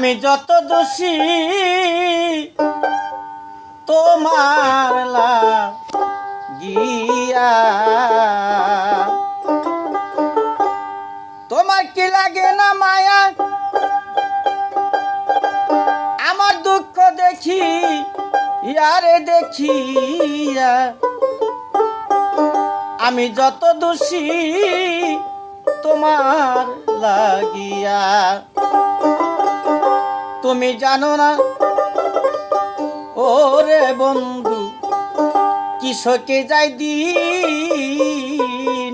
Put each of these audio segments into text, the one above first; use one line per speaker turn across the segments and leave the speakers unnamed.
আমি যত দোষী তোমার লাগিয়া, তোমার কি লাগে না মায়া আমার দুঃখ দেখি ইয়ারে দেখিয়া। আমি যত দোষী তোমার লাগিয়া, তুমি জানো না ওরে বন্ধু কিসকে যাই দিন।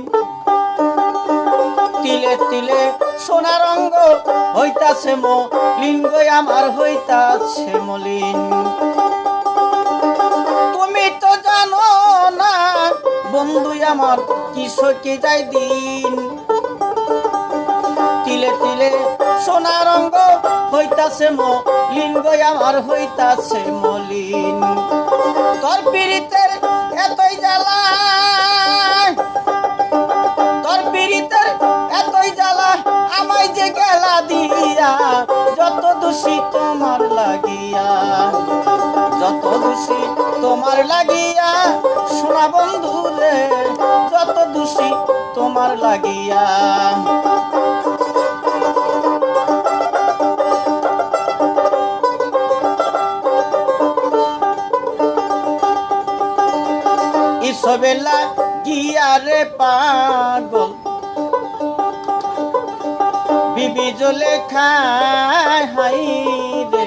তিলে তিলে সোনার রঙ্গ হইতাছে মলিন গো আমার হইতাছে মলিন। তুমি তো জানো না বন্ধু আমার কিসকে যাই দিন। তিলে তিলে সোনার রঙ্গ হইতাছে মলিন গো আমার হইতাছে মলিন। তোর পীড়িতের এতই জ্বালা, তোর পীড়িতের এতই জ্বালা আমায় যে গেলা দিয়া। যত দোষী তোমার লাগিয়া, যত দোষী তোমার লাগিয়া সোনা বন্ধু রে, যত দোষী তোমার লাগিয়া। ইসবেলা গিয়া রে পাগল বিবি জলে খায় হাই রে।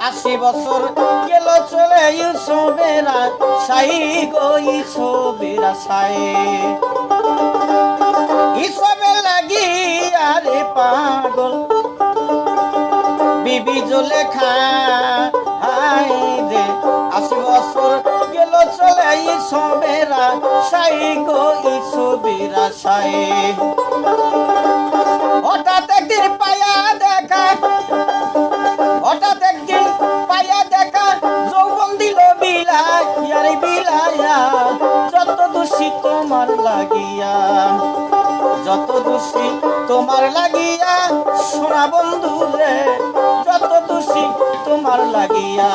80 বছর গেল চলে ইসবেরা সাই গো ইসবেরা সাই। ইসবেলা গিয়া রে পাগল বিবি জলে খায় রে। 80 বছর গেল চলে ইসবেরা সাই গো ইসবেরা সাই। হঠাৎ একদিন পায়া দেখা, হঠাৎ একদিন পায়া দেখা যৌবন দিল বিলাইয়া রে বিলাইয়া। যত দোষী তোমার লাগিয়া, যত দোষী তোমার লাগিয়া সোনা বন্ধু রে, যত দোষী তোমার লাগিয়া।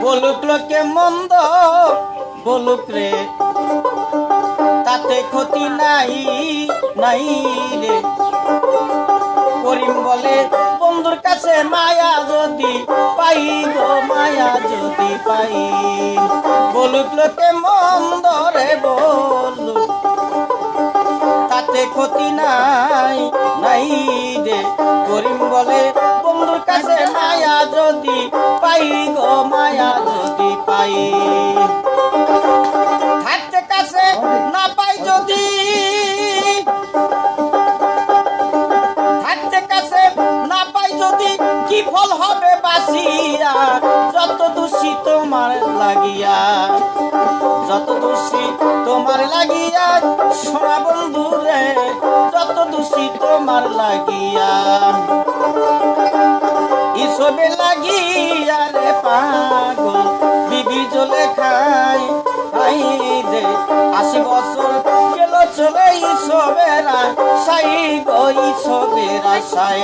বলুক লোকে মন্দ বলুক রে, তাতে ক্ষতি নাই নাই রে। করিম বলে বন্ধুর কাছে মায়া যদি পাই গো মায়া যদি পাই। বলুক লোকে মন্দ রে বলুক, তাতে ক্ষতি নাই নাই রে। করিম বলে বন্ধুর কাছে মায়া যদি পাই গো মায়া যদি পাই। থাকতে কাছে না পাই যদি, থাকতে কাছে না পাই যদি কি ফল হবে বাসিয়া। যত দোষী তোমার লাগিয়া, যত দোষী তোমার লাগিয়া সোনা বন্ধু রে, যত দোষী তোমার লাগিয়া। ইসবে লাগিয়া রে পাগল বিবি জলে খাই খাই রে। 80 বছর গেল চলে ইসবেরা সাই গো ইসবেরা সাই।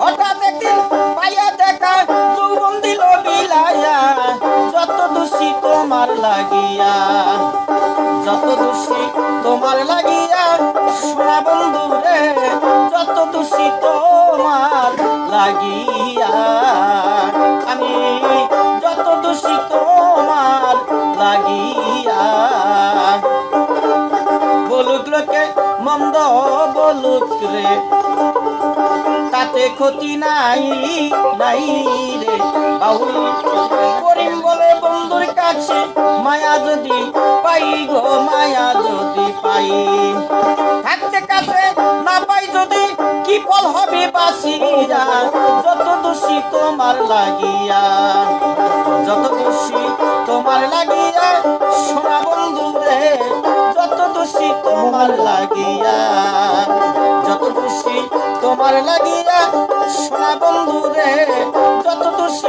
হঠাৎ একদিন পাইয়া দেখা যৌবন দিল বিলাইয়া। যত দোষী তোমার লাগিয়া, যত দোষী তোমার লাগিয়া সোনা বন্ধু রে, যত দোষী তোমার লাগিয়া। আমি যত দোষী তোমার লাগিয়া। বলুক লোকে মন্দ বলুক রে, তাতে ক্ষতি নাই নাই রে। বাউল করিম বলে বন্ধুর কাছে মায়া যদি পাই গো মায়া যদি পাই। থাকতে কাছে না পাই যদি কি ফল হবে বাসিয়া। যত দোষী তোমার লাগিয়া, যত দোষী তোমার লাগিয়া সোনা বন্ধু রে, যত দোষী তোমার লাগিয়া, যত দোষী তোমার লাগিয়া সোনা বন্ধু রে, যত দোষী